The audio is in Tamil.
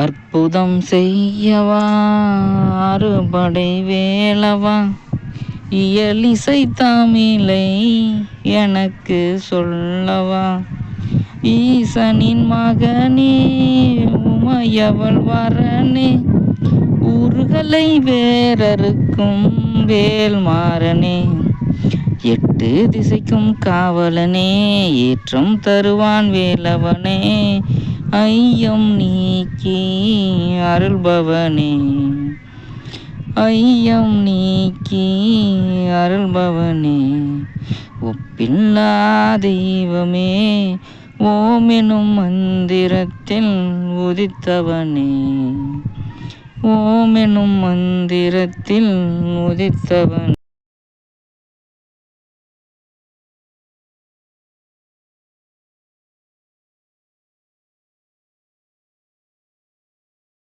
அற்புதம் செய்யவா அறுபடை வேலவா, இயலிசை தமிழை எனக்கு சொல்லவா. ஈசனின் மகனே உமையவள் வரனே, ஊர்களை வேறறுக்கும் வேல்மாறனே, எட்டு திசைக்கும் காவலனே, ஏற்றம் தருவான் வேலவனே, ஐயம் நீக்கி அருள்பவனே, ஐயம் நீக்கி அருள்பவனே, ஒப்பில்லா தெய்வமே, ஓமெனும் மந்திரத்தில் உதித்தவனே, ஓமெனும் மந்திரத்தில் உதித்தவன்.